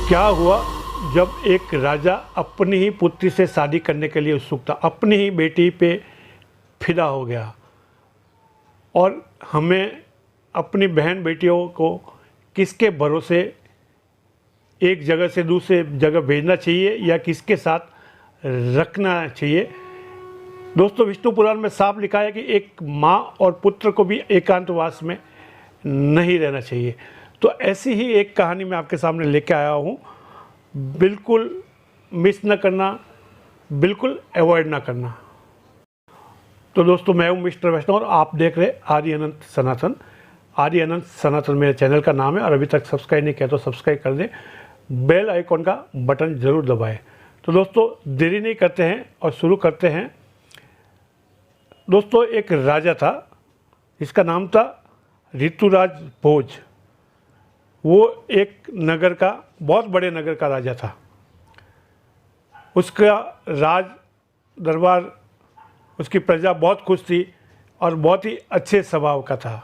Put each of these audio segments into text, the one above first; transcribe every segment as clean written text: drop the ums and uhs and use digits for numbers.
क्या हुआ जब एक राजा अपनी ही पुत्री से शादी करने के लिए उत्सुक था, अपनी ही बेटी पे फिदा हो गया और हमें अपनी बहन बेटियों को किसके भरोसे एक जगह से दूसरे जगह भेजना चाहिए या किसके साथ रखना चाहिए। दोस्तों, विष्णु पुराण में साफ लिखा है कि एक माँ और पुत्र को भी एकांतवास में नहीं रहना चाहिए। तो ऐसी ही एक कहानी मैं आपके सामने लेके आया हूँ। बिल्कुल मिस न करना, बिल्कुल अवॉइड ना करना। तो दोस्तों, मैं हूँ मिस्टर वैष्णव और आप देख रहे आर्य अनंत सनातन। आर्य अनंत सनातन मेरे चैनल का नाम है और अभी तक सब्सक्राइब नहीं किया तो सब्सक्राइब कर दें, बेल आइकॉन का बटन ज़रूर दबाएं। तो दोस्तों, देरी नहीं करते हैं और शुरू करते हैं। दोस्तों, एक राजा था जिसका नाम था ऋतुराज भोज। वो एक नगर का, बहुत बड़े नगर का राजा था। उसका राज दरबार, उसकी प्रजा बहुत खुश थी और बहुत ही अच्छे स्वभाव का था।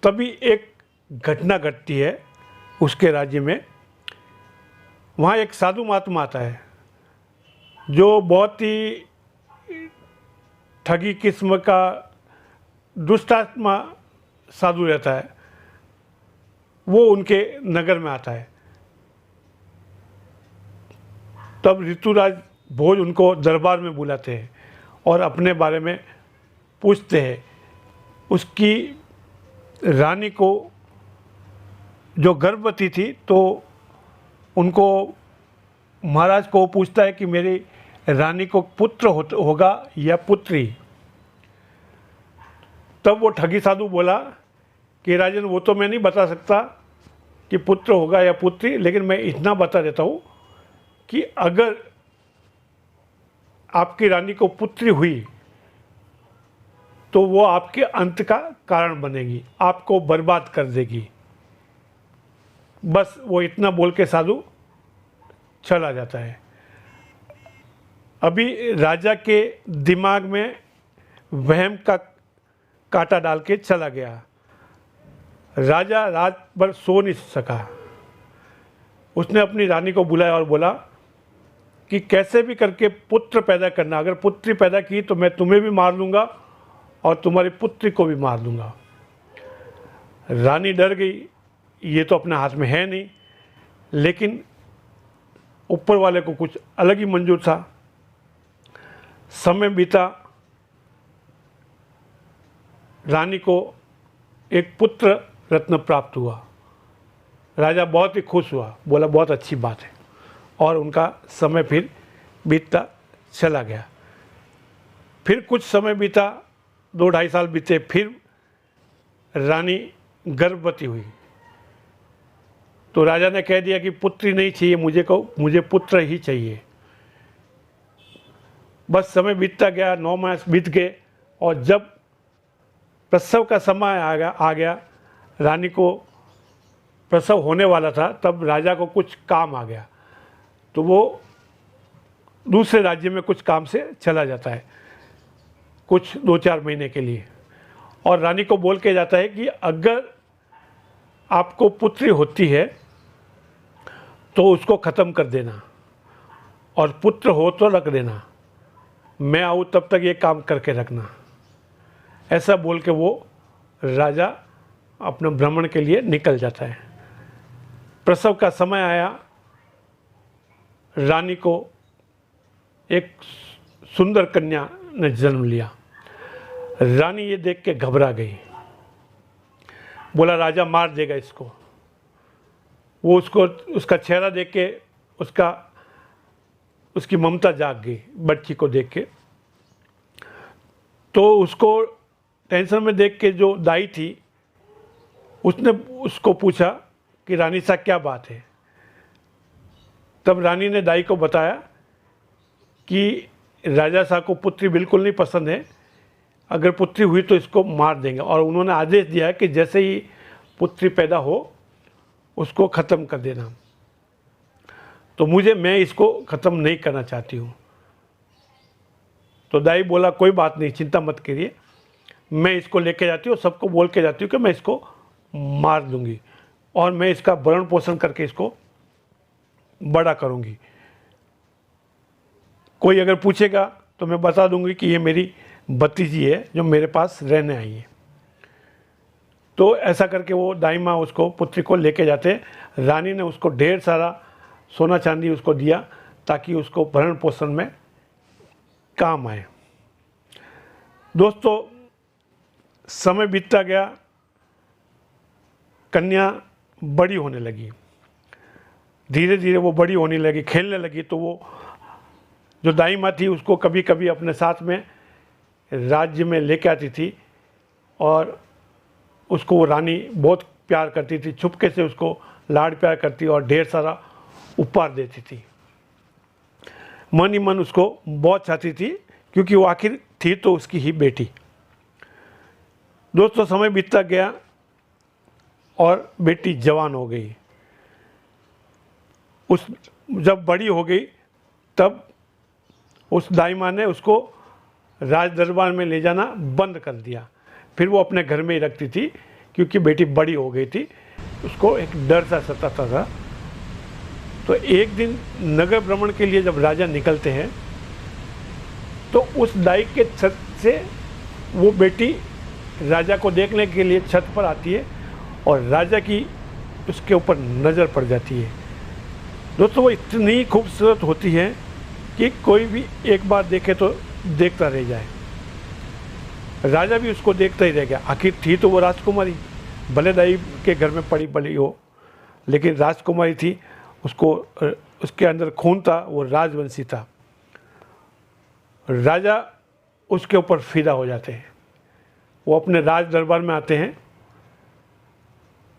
तभी एक घटना घटती है उसके राज्य में। वहाँ एक साधु महात्मा आता है जो बहुत ही ठगी किस्म का दुष्टात्मा साधु रहता है। वो उनके नगर में आता है। तब ऋतुराज भोज उनको दरबार में बुलाते हैं और अपने बारे में पूछते हैं। उसकी रानी को, जो गर्भवती थी, तो उनको महाराज को पूछता है कि मेरी रानी को पुत्र होगा या पुत्री। तब वो ठगी साधु बोला कि राजन, वो तो मैं नहीं बता सकता कि पुत्र होगा या पुत्री, लेकिन मैं इतना बता देता हूँ कि अगर आपकी रानी को पुत्री हुई तो वो आपके अंत का कारण बनेगी, आपको बर्बाद कर देगी। बस वो इतना बोल के साधु चला जाता है। अभी राजा के दिमाग में वहम का कांटा डाल के चला गया। राजा रात भर सो नहीं सका। उसने अपनी रानी को बुलाया और बोला कि कैसे भी करके पुत्र पैदा करना, अगर पुत्री पैदा की तो मैं तुम्हें भी मार दूंगा और तुम्हारी पुत्री को भी मार दूंगा। रानी डर गई, ये तो अपने हाथ में है नहीं, लेकिन ऊपर वाले को कुछ अलग ही मंजूर था। समय बीता, रानी को एक पुत्र रत्न प्राप्त हुआ। राजा बहुत ही खुश हुआ, बोला बहुत अच्छी बात है, और उनका समय फिर बीतता चला गया। फिर कुछ समय बीता, 2-2.5 साल बीते, फिर रानी गर्भवती हुई। तो राजा ने कह दिया कि पुत्री नहीं चाहिए मुझे पुत्र ही चाहिए। बस समय बीतता गया, 9 मास बीत गए और जब प्रसव का समय आ गया, रानी को प्रसव होने वाला था, तब राजा को कुछ काम आ गया। तो वो दूसरे राज्य में कुछ काम से चला जाता है, कुछ 2-4 महीने के लिए, और रानी को बोल के जाता है कि अगर आपको पुत्री होती है तो उसको ख़त्म कर देना और पुत्र हो तो रख देना, मैं आऊँ तब तक ये काम करके रखना। ऐसा बोल के वो राजा अपने भ्रमण के लिए निकल जाता है। प्रसव का समय आया, रानी को एक सुंदर कन्या ने जन्म लिया। रानी ये देख के घबरा गई, बोला राजा मार देगा इसको। वो उसका चेहरा देख के उसकी ममता जाग गई बच्ची को देख के। तो उसको टेंशन में देख के जो दाई थी, उसने उसको पूछा कि रानी सा क्या बात है। तब रानी ने दाई को बताया कि राजा साहब को पुत्री बिल्कुल नहीं पसंद है, अगर पुत्री हुई तो इसको मार देंगे, और उन्होंने आदेश दिया है कि जैसे ही पुत्री पैदा हो उसको ख़त्म कर देना। तो मैं इसको ख़त्म नहीं करना चाहती हूँ। तो दाई बोला कोई बात नहीं, चिंता मत करिए, मैं इसको लेके जाती हूँ, सबको बोल के जाती हूँ कि मैं इसको मार दूँगी और मैं इसका भरण पोषण करके इसको बड़ा करूँगी। कोई अगर पूछेगा तो मैं बता दूंगी कि ये मेरी भतीजी है जो मेरे पास रहने आई है। तो ऐसा करके वो दाई माँ उसको पुत्री को लेके जाते। रानी ने उसको ढेर सारा सोना चांदी उसको दिया ताकि उसको भरण पोषण में काम आए। दोस्तों, समय बीतता गया, कन्या बड़ी होने लगी, धीरे धीरे वो बड़ी होने लगी, खेलने लगी। तो वो जो दाई माँ थी उसको कभी कभी अपने साथ में राज्य में लेके आती थी और उसको वो रानी बहुत प्यार करती थी, चुपके से उसको लाड प्यार करती और ढेर सारा उपहार देती थी। मन ही मन उसको बहुत चाहती थी क्योंकि वो आखिर थी तो उसकी ही बेटी। दोस्तों, समय बीतता गया और बेटी जवान हो गई। जब बड़ी हो गई तब उस दाई माँ ने उसको राज दरबार में ले जाना बंद कर दिया। फिर वो अपने घर में ही रखती थी क्योंकि बेटी बड़ी हो गई थी, उसको एक डर सा सताता था। तो एक दिन नगर भ्रमण के लिए जब राजा निकलते हैं तो उस दाई के छत से वो बेटी राजा को देखने के लिए छत पर आती है और राजा की उसके ऊपर नज़र पड़ जाती है। दोस्तों, वो इतनी खूबसूरत होती है कि कोई भी एक बार देखे तो देखता रह जाए। राजा भी उसको देखता ही रह गया। आखिर थी तो वो राजकुमारी, भले दाई के घर में पड़ी पली हो, लेकिन राजकुमारी थी, उसको उसके अंदर खून था, वो राजवंशी था। राजा उसके ऊपर फिदा हो जाते हैं। वो अपने राज दरबार में आते हैं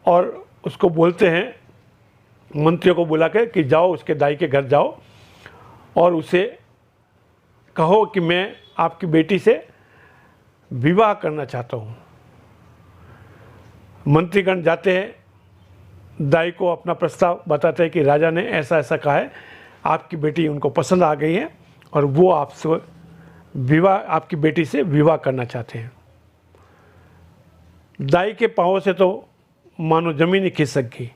और उसको बोलते हैं, मंत्रियों को बुला के, कि जाओ उसके दाई के घर जाओ और उसे कहो कि मैं आपकी बेटी से विवाह करना चाहता हूँ। मंत्रीगण जाते हैं, दाई को अपना प्रस्ताव बताते हैं कि राजा ने ऐसा ऐसा कहा है, आपकी बेटी उनको पसंद आ गई है और वो आपसे विवाह, आपकी बेटी से विवाह करना चाहते हैं। दाई के पाँव से तो मानो ज़मीन ही खिसक गई,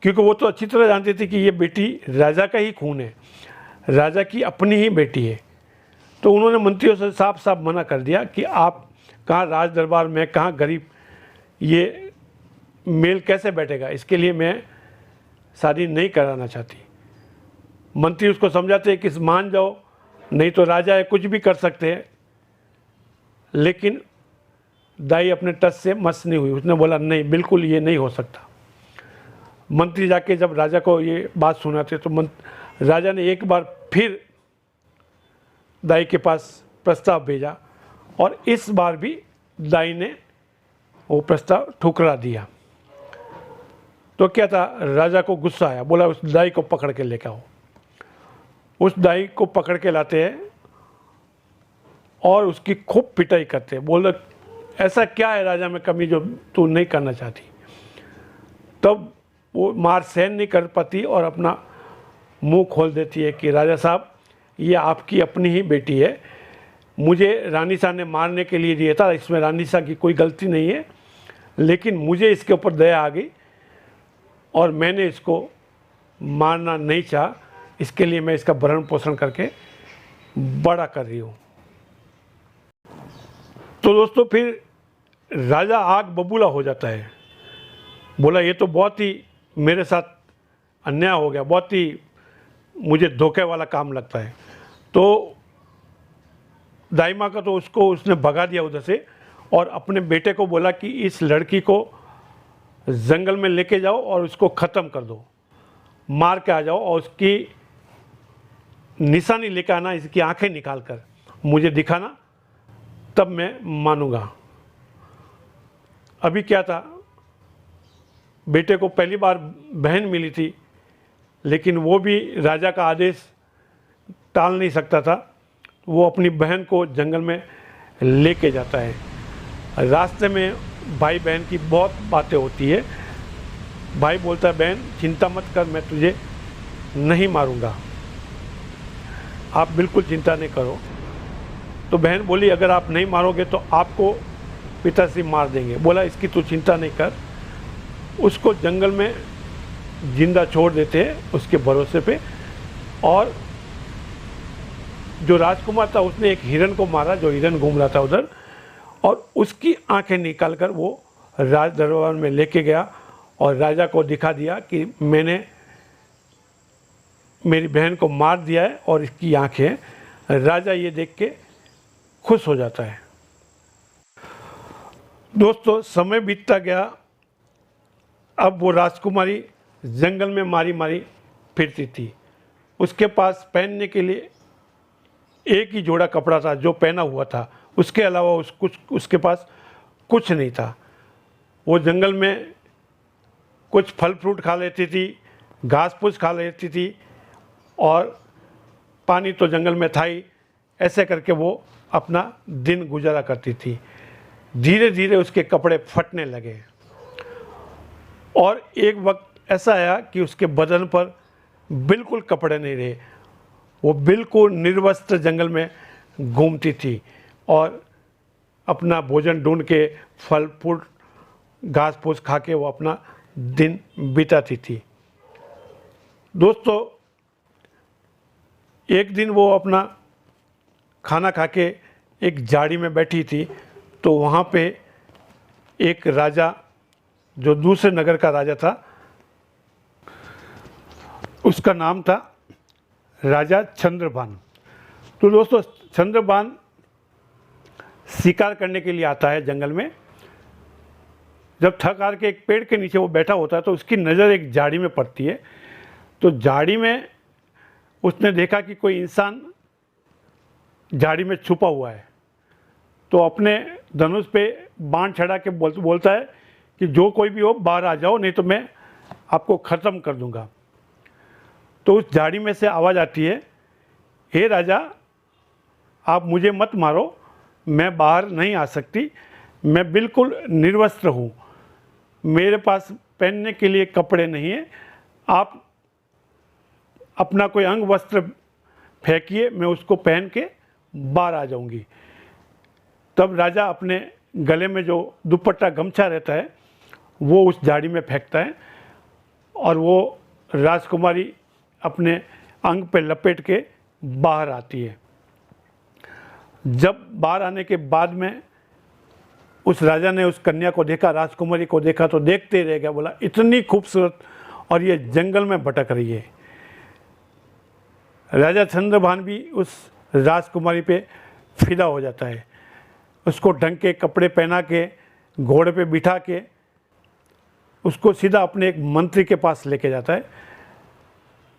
क्योंकि वो तो अच्छी तरह जानती थी कि ये बेटी राजा का ही खून है, राजा की अपनी ही बेटी है। तो उन्होंने मंत्रियों से साफ साफ मना कर दिया कि आप कहाँ राज दरबार में, कहाँ गरीब, ये मेल कैसे बैठेगा, इसके लिए मैं शादी नहीं कराना चाहती। मंत्री उसको समझाते हैं कि मान जाओ, नहीं तो राजा है, कुछ भी कर सकते हैं। लेकिन दाई अपने टस से मस नहीं हुई, उसने बोला नहीं, बिल्कुल ये नहीं हो सकता। मंत्री जाके जब राजा को ये बात सुनाते तो राजा ने एक बार फिर दाई के पास प्रस्ताव भेजा और इस बार भी दाई ने वो प्रस्ताव ठुकरा दिया। तो क्या था, राजा को गुस्सा आया, बोला उस दाई को पकड़ के लेकर आओ। उस दाई को पकड़ के लाते हैं और उसकी खूब पिटाई करते हैं। बोल ऐसा क्या है राजा में कमी जो तू नहीं करना चाहती। तब वो मार सहन नहीं कर पाती और अपना मुंह खोल देती है कि राजा साहब, ये आपकी अपनी ही बेटी है, मुझे रानी साहब ने मारने के लिए दिया था, इसमें रानी साहब की कोई गलती नहीं है, लेकिन मुझे इसके ऊपर दया आ गई और मैंने इसको मारना नहीं चाहा, इसके लिए मैं इसका भरण पोषण करके बड़ा कर रही हूँ। तो दोस्तों, फिर राजा आग बबूला हो जाता है, बोला ये तो बहुत ही मेरे साथ अन्याय हो गया, बहुत ही मुझे धोखे वाला काम लगता है। तो दाई माँ का तो उसने भगा दिया उधर से और अपने बेटे को बोला कि इस लड़की को जंगल में लेके जाओ और उसको ख़त्म कर दो, मार के आ जाओ और उसकी निशानी लेकर आना, इसकी आंखें निकाल कर मुझे दिखाना, तब मैं मानूंगा। अभी क्या था, बेटे को पहली बार बहन मिली थी, लेकिन वो भी राजा का आदेश टाल नहीं सकता था। वो अपनी बहन को जंगल में लेके जाता है। रास्ते में भाई बहन की बहुत बातें होती है। भाई बोलता है, बहन चिंता मत कर, मैं तुझे नहीं मारूंगा, आप बिल्कुल चिंता नहीं करो। तो बहन बोली, अगर आप नहीं मारोगे तो आपको पिताश्री मार देंगे। बोला, इसकी तू चिंता नहीं कर। उसको जंगल में जिंदा छोड़ देते हैं उसके भरोसे पे। और जो राजकुमार था उसने एक हिरन को मारा, जो हिरन घूम रहा था उधर, और उसकी आंखें निकालकर वो राज दरबार में लेके गया और राजा को दिखा दिया कि मैंने मेरी बहन को मार दिया है और इसकी आंखें। राजा ये देख के खुश हो जाता है। दोस्तों, समय बीतता गया। अब वो राजकुमारी जंगल में मारी मारी फिरती थी। उसके पास पहनने के लिए एक ही जोड़ा कपड़ा था जो पहना हुआ था, उसके अलावा उसके पास कुछ नहीं था। वो जंगल में कुछ फल फ्रूट खा लेती थी, घास फूस खा लेती थी, और पानी तो जंगल में था ही। ऐसे करके वो अपना दिन गुजारा करती थी। धीरे धीरे उसके कपड़े फटने लगे और एक वक्त ऐसा आया कि उसके बदन पर बिल्कुल कपड़े नहीं रहे। वो बिल्कुल निर्वस्त्र जंगल में घूमती थी और अपना भोजन ढूंढ के, फल फूल घास फूस खा के वो अपना दिन बिताती थी। दोस्तों, एक दिन वो अपना खाना खा के एक झाड़ी में बैठी थी, तो वहाँ पे एक राजा, जो दूसरे नगर का राजा था, उसका नाम था राजा चंद्रभान। तो दोस्तों, चंद्रभान शिकार करने के लिए आता है जंगल में। जब थक हार के एक पेड़ के नीचे वो बैठा होता है तो उसकी नज़र एक झाड़ी में पड़ती है। तो झाड़ी में उसने देखा कि कोई इंसान झाड़ी में छुपा हुआ है। तो अपने धनुष पे बाण चढ़ा के बोलता है कि जो कोई भी हो बाहर आ जाओ, नहीं तो मैं आपको ख़त्म कर दूंगा। तो उस झाड़ी में से आवाज़ आती है, हे राजा, आप मुझे मत मारो, मैं बाहर नहीं आ सकती, मैं बिल्कुल निर्वस्त्र हूँ, मेरे पास पहनने के लिए कपड़े नहीं हैं, आप अपना कोई अंग वस्त्र फेंकिए, मैं उसको पहन के बाहर आ जाऊंगी। तब राजा अपने गले में जो दुपट्टा गमछा रहता है वो उस झाड़ी में फेंकता है और वो राजकुमारी अपने अंग पे लपेट के बाहर आती है। जब बाहर आने के बाद में उस राजा ने उस कन्या को देखा, राजकुमारी को देखा, तो देखते ही रह गया। बोला, इतनी खूबसूरत और ये जंगल में भटक रही है। राजा चंद्रभान भी उस राजकुमारी पे फिदा हो जाता है। उसको ढंग के कपड़े पहना के, घोड़े पे बिठा के उसको सीधा अपने एक मंत्री के पास लेके जाता है।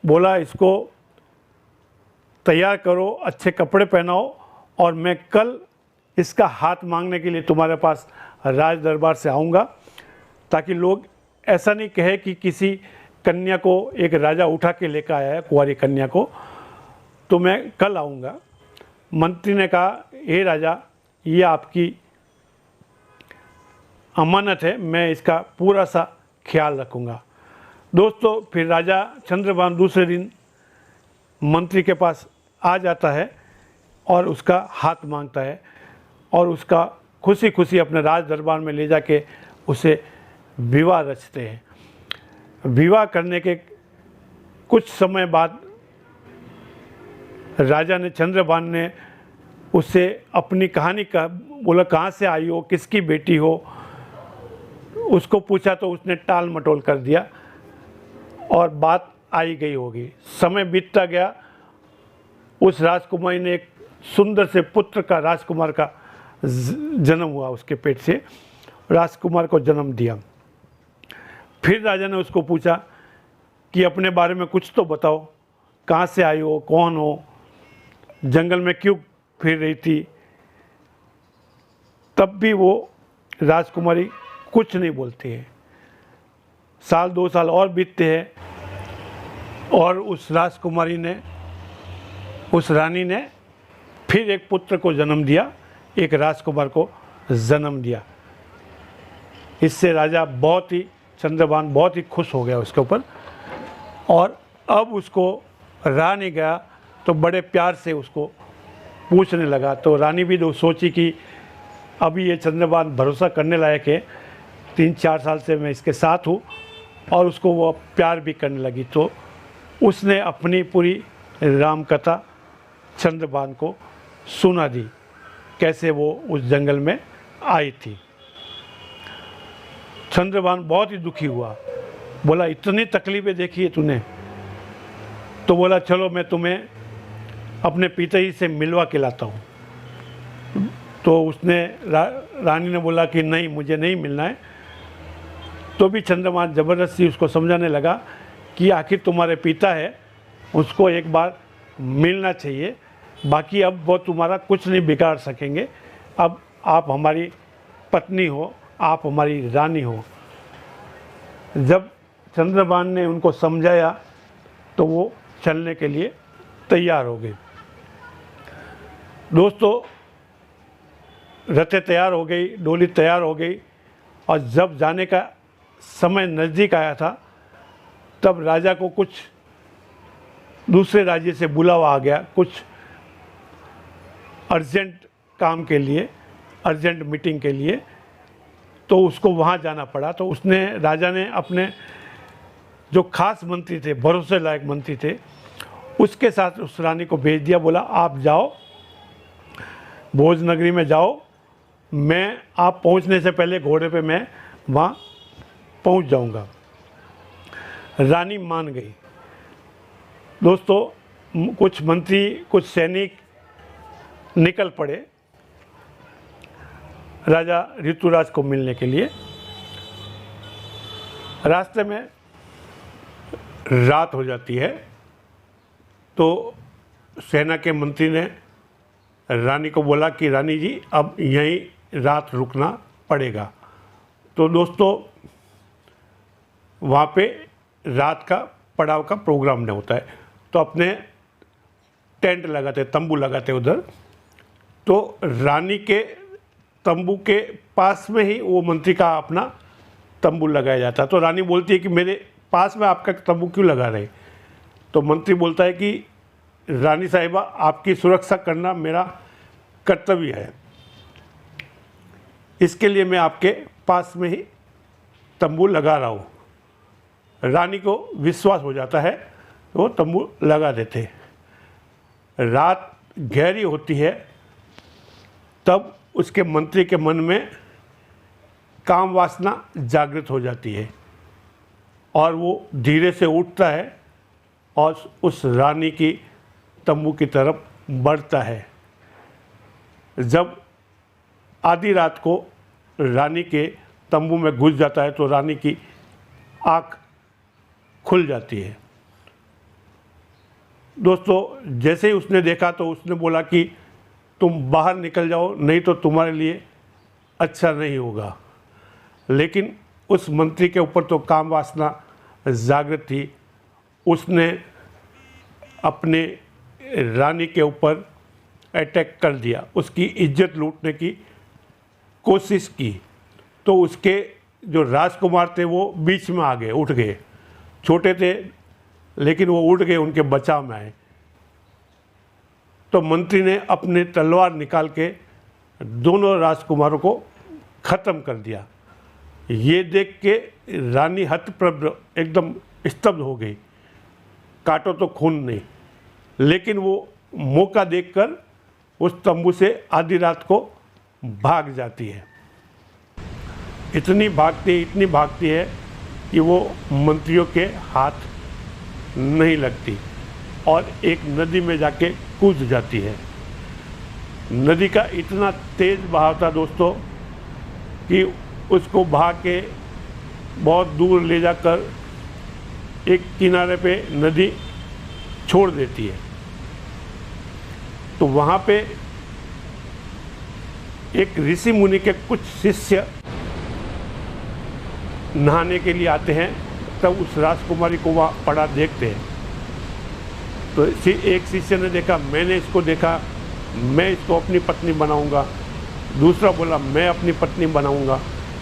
बोला, इसको तैयार करो, अच्छे कपड़े पहनाओ, और मैं कल इसका हाथ मांगने के लिए तुम्हारे पास राज दरबार से आऊँगा, ताकि लोग ऐसा नहीं कहे कि किसी कन्या को एक राजा उठा के लेकर आया है, कुंवारी कन्या को। तो मैं कल आऊँगा। मंत्री ने कहा, हे राजा, ये आपकी अमानत है, मैं इसका पूरा सा ख्याल रखूँगा। दोस्तों, फिर राजा चंद्रभान दूसरे दिन मंत्री के पास आ जाता है और उसका हाथ मांगता है और उसका खुशी खुशी अपने राज दरबार में ले जाके उसे विवाह रचते हैं। विवाह करने के कुछ समय बाद राजा ने, चंद्रभान ने उससे अपनी कहानी का बोला, कहाँ से आई हो, किसकी बेटी हो, उसको पूछा तो उसने टाल मटोल कर दिया और बात आई गई होगी। समय बीतता गया। उस राजकुमारी ने एक सुंदर से पुत्र का, राजकुमार का जन्म हुआ, उसके पेट से राजकुमार को जन्म दिया। फिर राजा ने उसको पूछा कि अपने बारे में कुछ तो बताओ, कहाँ से आई हो, कौन हो, जंगल में क्यों फिर रही थी। तब भी वो राजकुमारी कुछ नहीं बोलती है। साल 2 साल और बीतते हैं और उस राजकुमारी ने, उस रानी ने फिर एक पुत्र को जन्म दिया, एक राजकुमार को जन्म दिया। इससे राजा बहुत ही, चंद्रभान बहुत ही खुश हो गया उसके ऊपर, और अब उसको रहा नहीं गया तो बड़े प्यार से उसको पूछने लगा। तो रानी भी सोची कि अभी ये चंद्रभान भरोसा करने लायक है, 3-4 साल से मैं इसके साथ हूँ, और उसको वो प्यार भी करने लगी। तो उसने अपनी पूरी राम कथा चंद्रभान को सुना दी, कैसे वो उस जंगल में आई थी। चंद्रभान बहुत ही दुखी हुआ, बोला इतनी तकलीफ़ें देखी है तूने? तो बोला चलो मैं तुम्हें अपने पिताजी से मिलवा के लाता हूँ। तो उसने रानी ने बोला कि नहीं, मुझे नहीं मिलना है। तो भी चंद्रभान ज़बरदस्ती उसको समझाने लगा कि आखिर तुम्हारे पिता है, उसको एक बार मिलना चाहिए, बाकी अब वो तुम्हारा कुछ नहीं बिगाड़ सकेंगे। अब आप हमारी पत्नी हो, आप हमारी रानी हो। जब चंद्रभान ने उनको समझाया तो वो चलने के लिए तैयार हो गए। दोस्तों, रथें तैयार हो गई, डोली तैयार हो गई, और जब जाने का समय नज़दीक आया था तब राजा को कुछ दूसरे राज्य से बुलावा आ गया, कुछ अर्जेंट काम के लिए, अर्जेंट मीटिंग के लिए। तो उसको वहाँ जाना पड़ा। तो राजा ने अपने जो खास मंत्री थे, भरोसे लायक मंत्री थे, उसके साथ उस रानी को भेज दिया। बोला आप जाओ, भोज नगरी में जाओ, मैं आप पहुँचने से पहले घोड़े पे मैं वहाँ पहुँच जाऊँगा। रानी मान गई। दोस्तों, कुछ मंत्री, कुछ सैनिक निकल पड़े राजा ऋतुराज को मिलने के लिए। रास्ते में रात हो जाती है। तो सेना के मंत्री ने रानी को बोला कि रानी जी अब यहीं रात रुकना पड़ेगा। तो दोस्तों, वहाँ पे रात का पड़ाव का प्रोग्राम नहीं होता है। तो अपने टेंट लगाते, तंबू लगाते उधर। तो रानी के तंबू के पास में ही वो मंत्री का अपना तंबू लगाया जाता है। तो रानी बोलती है कि मेरे पास में आपका तंबू क्यों लगा रहे? तो मंत्री बोलता है कि रानी साहिबा, आपकी सुरक्षा करना मेरा कर्तव्य है, इसके लिए मैं आपके पास में ही तंबू लगा रहा हूँ। रानी को विश्वास हो जाता है तो वो तंबू लगा देते। रात गहरी होती है, तब उसके मंत्री के मन में काम वासना जागृत हो जाती है और वो धीरे से उठता है और उस रानी की तंबू की तरफ बढ़ता है। जब आधी रात को रानी के तंबू में घुस जाता है तो रानी की आँख खुल जाती है। दोस्तों, जैसे ही उसने देखा तो उसने बोला कि तुम बाहर निकल जाओ, नहीं तो तुम्हारे लिए अच्छा नहीं होगा। लेकिन उस मंत्री के ऊपर तो काम वासना जागृत थी। उसने अपने रानी के ऊपर अटैक कर दिया, उसकी इज्जत लूटने की कोशिश की। तो उसके जो राजकुमार थे वो बीच में आ गए, उठ गए। छोटे थे लेकिन वो उठ गए, उनके बचाव में आए। तो मंत्री ने अपने तलवार निकाल के दोनों राजकुमारों को ख़त्म कर दिया। ये देख के रानी हतप्रभ एकदम स्तब्ध हो गई। काटो तो खून नहीं, लेकिन वो मौका देखकर उस तंबू से आधी रात को भाग जाती है। इतनी भागती है कि वो मंत्रियों के हाथ नहीं लगती और एक नदी में जाके कूद जाती है। नदी का इतना तेज़ बहाव था दोस्तों कि उसको बहा के बहुत दूर ले जाकर एक किनारे पे नदी छोड़ देती है। तो वहाँ पे एक ऋषि मुनि के कुछ शिष्य नहाने के लिए आते हैं। तब उस राजकुमारी को वहाँ पड़ा देखते हैं। तो एक शिष्य ने देखा, मैंने इसको देखा, मैं इसको अपनी पत्नी बनाऊंगा। दूसरा बोला, मैं अपनी पत्नी बनाऊंगा।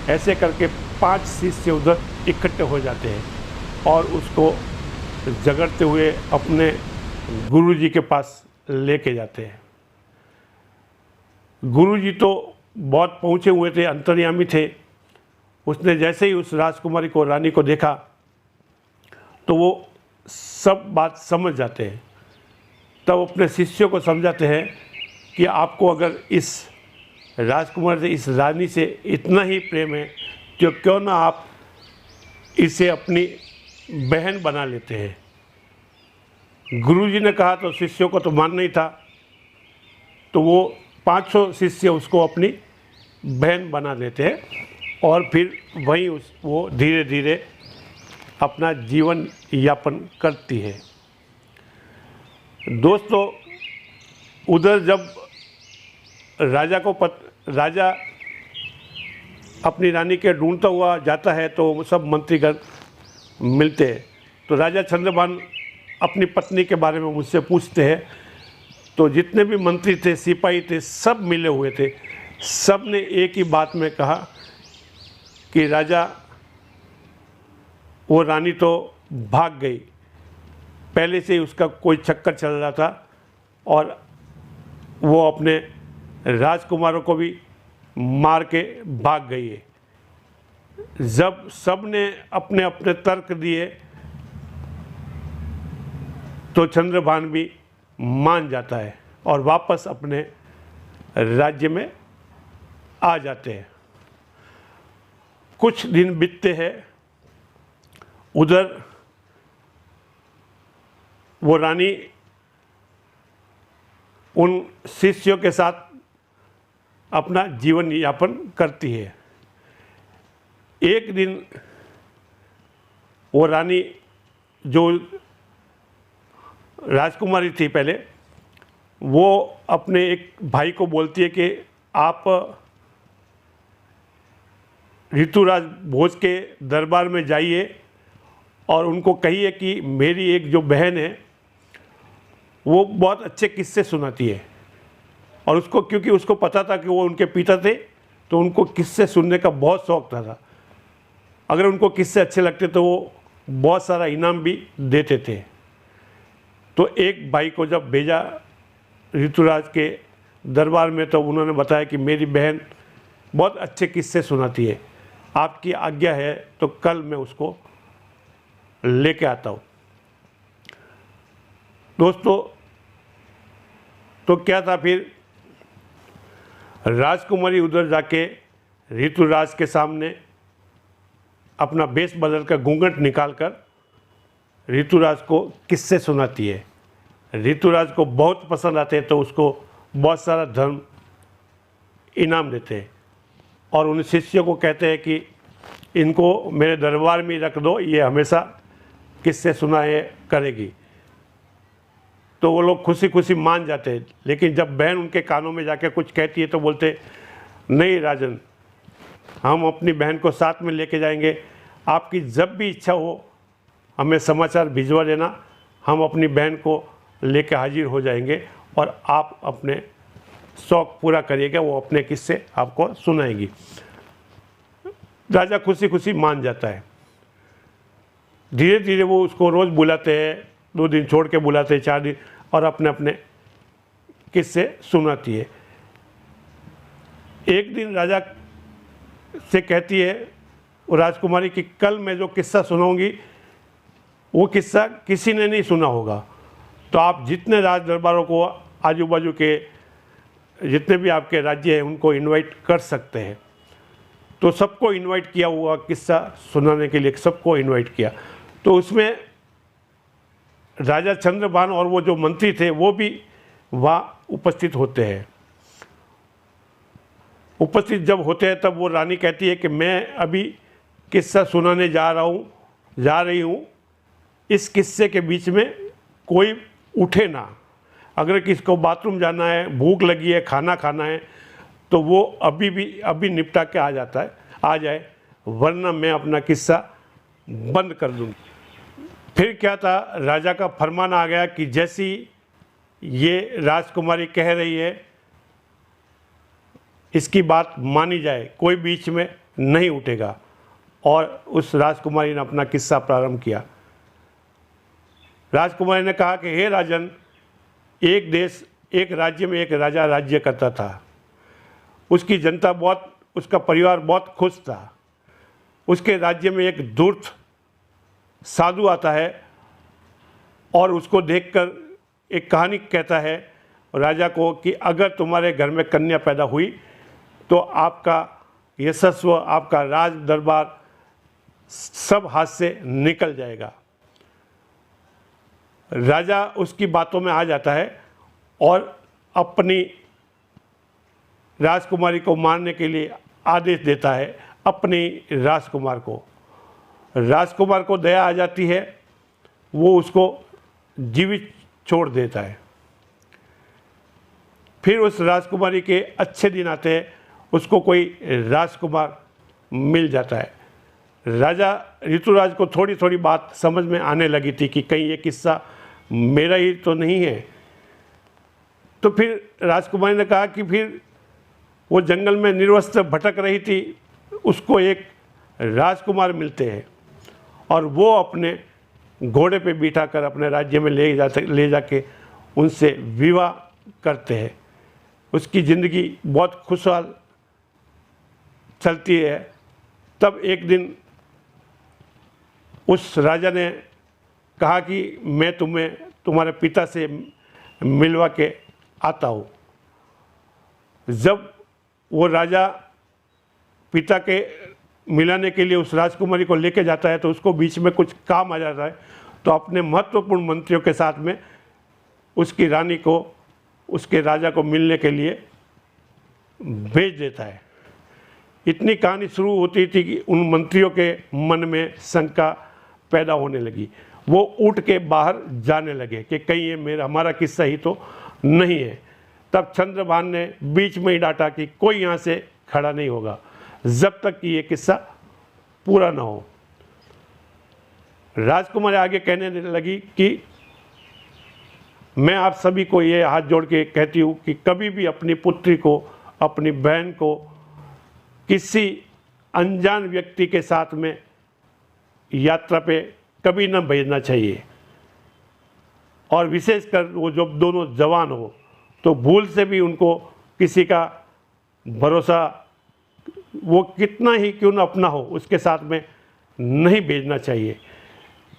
ऐसे करके 5 शिष्य उधर इकट्ठे हो जाते हैं और उसको झगड़ते हुए अपने गुरुजी के पास लेके जाते हैं। गुरुजी तो बहुत पहुँचे हुए थे, अंतर्यामी थे। उसने जैसे ही उस राजकुमारी को, रानी को देखा तो वो सब बात समझ जाते हैं। तब अपने शिष्यों को समझाते हैं कि आपको अगर इस राजकुमार से, इस रानी से इतना ही प्रेम है तो क्यों ना आप इसे अपनी बहन बना लेते हैं। गुरुजी ने कहा तो शिष्यों को तो मानना ही था, तो वो 500 शिष्य उसको अपनी बहन बना लेते हैं और फिर वहीं वो धीरे धीरे अपना जीवन यापन करती है। दोस्तों, उधर जब राजा अपनी रानी के ढूंढता हुआ जाता है तो सब मंत्रीगण मिलते हैं। तो राजा चंद्रभान अपनी पत्नी के बारे में मुझसे पूछते हैं। तो जितने भी मंत्री थे, सिपाही थे, सब मिले हुए थे। सब ने एक ही बात में कहा कि राजा, वो रानी तो भाग गई, पहले से ही उसका कोई चक्कर चल रहा था और वो अपने राजकुमारों को भी मार के भाग गई है। जब सब ने अपने अपने तर्क दिए तो चंद्रभान भी मान जाता है और वापस अपने राज्य में आ जाते हैं। कुछ दिन बीतते हैं। उधर वो रानी उन शिष्यों के साथ अपना जीवन यापन करती है। एक दिन वो रानी, जो राजकुमारी थी पहले, वो अपने एक भाई को बोलती है कि आप ऋतुराज भोज के दरबार में जाइए और उनको कहिए कि मेरी एक जो बहन है वो बहुत अच्छे किस्से सुनाती है। और उसको, क्योंकि उसको पता था कि वो उनके पिता थे, तो उनको किस्से सुनने का बहुत शौक़ था। अगर उनको किस्से अच्छे लगते तो वो बहुत सारा इनाम भी देते थे। तो एक भाई को जब भेजा ऋतुराज के दरबार में, तो उन्होंने बताया कि मेरी बहन बहुत अच्छे किस्से सुनाती है, आपकी आज्ञा है तो कल मैं उसको लेके आता हूँ। दोस्तों, तो क्या था, फिर राजकुमारी उधर जाके ऋतुराज के सामने अपना बेस बदल कर, घूंघट निकाल कर ऋतुराज को किस्से सुनाती है। ऋतुराज को बहुत पसंद आते हैं तो उसको बहुत सारा धन इनाम देते हैं और उन शिष्यों को कहते हैं कि इनको मेरे दरबार में रख दो, ये हमेशा किस्से सुनाए करेगी। तो वो लोग खुशी खुशी मान जाते हैं। लेकिन जब बहन उनके कानों में जाके कुछ कहती है तो बोलते, नहीं राजन, हम अपनी बहन को साथ में लेके जाएंगे, आपकी जब भी इच्छा हो हमें समाचार भिजवा देना, हम अपनी बहन को लेके हाजिर हो जाएंगे और आप अपने शौक़ पूरा करिएगा, वो अपने किस्से आपको सुनाएगी। राजा खुशी खुशी मान जाता है। धीरे धीरे वो उसको रोज़ बुलाते हैं, 2 दिन छोड़ के बुलाते हैं, 4 दिन, और अपने अपने किस्से सुनाती है। एक दिन राजा से कहती है वो राजकुमारी कि कल मैं जो किस्सा सुनाऊंगी वो किस्सा किसी ने नहीं सुना होगा, तो आप जितने राज दरबारों को, आजू बाजू के जितने भी आपके राज्य हैं, उनको इनवाइट कर सकते हैं। तो सबको इनवाइट किया हुआ, किस्सा सुनाने के लिए सबको इनवाइट किया। तो उसमें राजा चंद्रभान और वो जो मंत्री थे वो भी वहाँ उपस्थित होते हैं। उपस्थित जब होते हैं तब वो रानी कहती है कि मैं अभी किस्सा सुनाने जा रही हूँ, इस किस्से के बीच में कोई उठे ना। अगर किसी को बाथरूम जाना है, भूख लगी है, खाना खाना है, तो वो अभी निपटा के आ जाए, वरना मैं अपना किस्सा बंद कर दूँगी। फिर क्या था, राजा का फरमान आ गया कि जैसी ये राजकुमारी कह रही है इसकी बात मानी जाए, कोई बीच में नहीं उठेगा। और उस राजकुमारी ने अपना किस्सा प्रारंभ किया। राजकुमारी ने कहा कि हे राजन, एक राज्य में एक राजा राज्य करता था। उसकी जनता उसका परिवार बहुत खुश था। उसके राज्य में एक धूर्त साधु आता है और उसको देखकर एक कहानी कहता है राजा को कि अगर तुम्हारे घर में कन्या पैदा हुई तो आपका यशस्व, आपका राज दरबार सब हाथ से निकल जाएगा। राजा उसकी बातों में आ जाता है और अपनी राजकुमारी को मारने के लिए आदेश देता है अपनी राजकुमार को। राजकुमार को दया आ जाती है, वो उसको जीवित छोड़ देता है। फिर उस राजकुमारी के अच्छे दिन आते हैं, उसको कोई राजकुमार मिल जाता है। राजा ऋतुराज को थोड़ी थोड़ी बात समझ में आने लगी थी कि कहीं ये किस्सा मेरा ही तो नहीं है। तो फिर राजकुमारी ने कहा कि फिर वो जंगल में निर्वस्त्र भटक रही थी, उसको एक राजकुमार मिलते हैं और वो अपने घोड़े पे बिठा कर अपने राज्य में ले जाके उनसे विवाह करते हैं। उसकी ज़िंदगी बहुत खुशहाल चलती है। तब एक दिन उस राजा ने कहा कि मैं तुम्हें तुम्हारे पिता से मिलवा के आता हूँ। जब वो राजा पिता के मिलाने के लिए उस राजकुमारी को लेके जाता है तो उसको बीच में कुछ काम आ जाता है, तो अपने महत्वपूर्ण मंत्रियों के साथ में उसकी रानी को उसके राजा को मिलने के लिए भेज देता है। इतनी कहानी शुरू होती थी कि उन मंत्रियों के मन में शंका पैदा होने लगी। वो उठ के बाहर जाने लगे कि कहीं ये हमारा किस्सा ही तो नहीं है। तब चंद्रभान ने बीच में ही डांटा कि कोई यहाँ से खड़ा नहीं होगा जब तक कि ये किस्सा पूरा ना हो। राजकुमारी आगे कहने लगी कि मैं आप सभी को ये हाथ जोड़ के कहती हूँ कि कभी भी अपनी पुत्री को, अपनी बहन को किसी अनजान व्यक्ति के साथ में यात्रा पे कभी ना भेजना चाहिए। और विशेषकर वो जब दोनों जवान हो तो भूल से भी उनको किसी का भरोसा, वो कितना ही क्यों ना अपना हो, उसके साथ में नहीं भेजना चाहिए।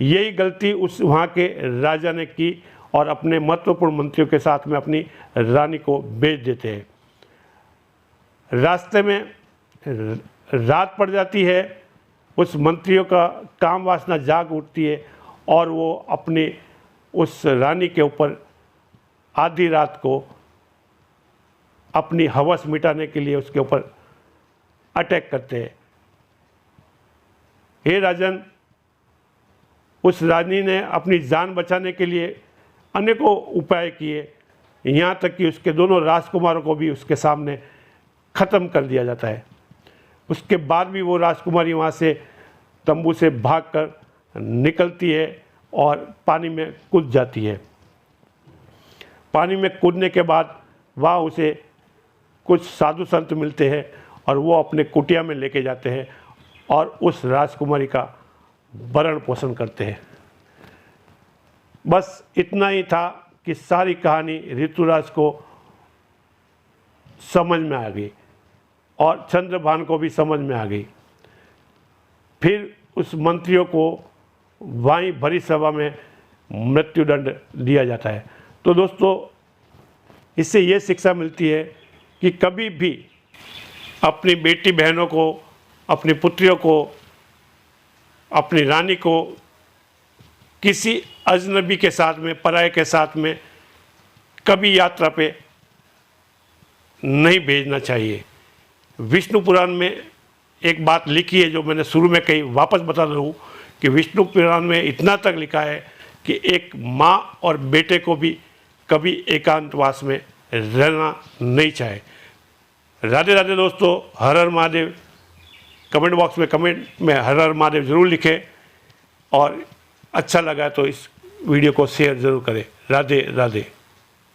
यही गलती उस वहाँ के राजा ने की और अपने महत्वपूर्ण मंत्रियों के साथ में अपनी रानी को भेज देते हैं। रास्ते में रात पड़ जाती है, उस मंत्रियों का काम वासना जाग उठती है और वो अपनी उस रानी के ऊपर आधी रात को अपनी हवस मिटाने के लिए उसके ऊपर अटैक करते हैं। हे राजन, उस रानी ने अपनी जान बचाने के लिए अनेकों उपाय किए, यहाँ तक कि उसके दोनों राजकुमारों को भी उसके सामने ख़त्म कर दिया जाता है। उसके बाद भी वो राजकुमारी वहाँ से तंबू से भागकर निकलती है और पानी में कूद जाती है। पानी में कूदने के बाद वहाँ उसे कुछ साधु संत मिलते हैं और वो अपने कुटिया में लेके जाते हैं और उस राजकुमारी का भरण पोषण करते हैं। बस इतना ही था कि सारी कहानी ऋतुराज को समझ में आ गई और चंद्रभान को भी समझ में आ गई। फिर उस मंत्रियों को वहीं भरी सभा में मृत्युदंड दिया जाता है। तो दोस्तों, इससे ये शिक्षा मिलती है कि कभी भी अपनी बेटी बहनों को, अपनी पुत्रियों को, अपनी रानी को किसी अजनबी के साथ में, पराये के साथ में कभी यात्रा पे नहीं भेजना चाहिए। विष्णु पुराण में एक बात लिखी है जो मैंने शुरू में कही, वापस बता रहा हूँ कि विष्णु पुराण में इतना तक लिखा है कि एक माँ और बेटे को भी कभी एकांतवास में रहना नहीं चाहे। राधे राधे दोस्तों, हर हर महादेव। कमेंट बॉक्स में कमेंट में हर हर महादेव ज़रूर लिखें और अच्छा लगा तो इस वीडियो को शेयर ज़रूर करें। राधे राधे।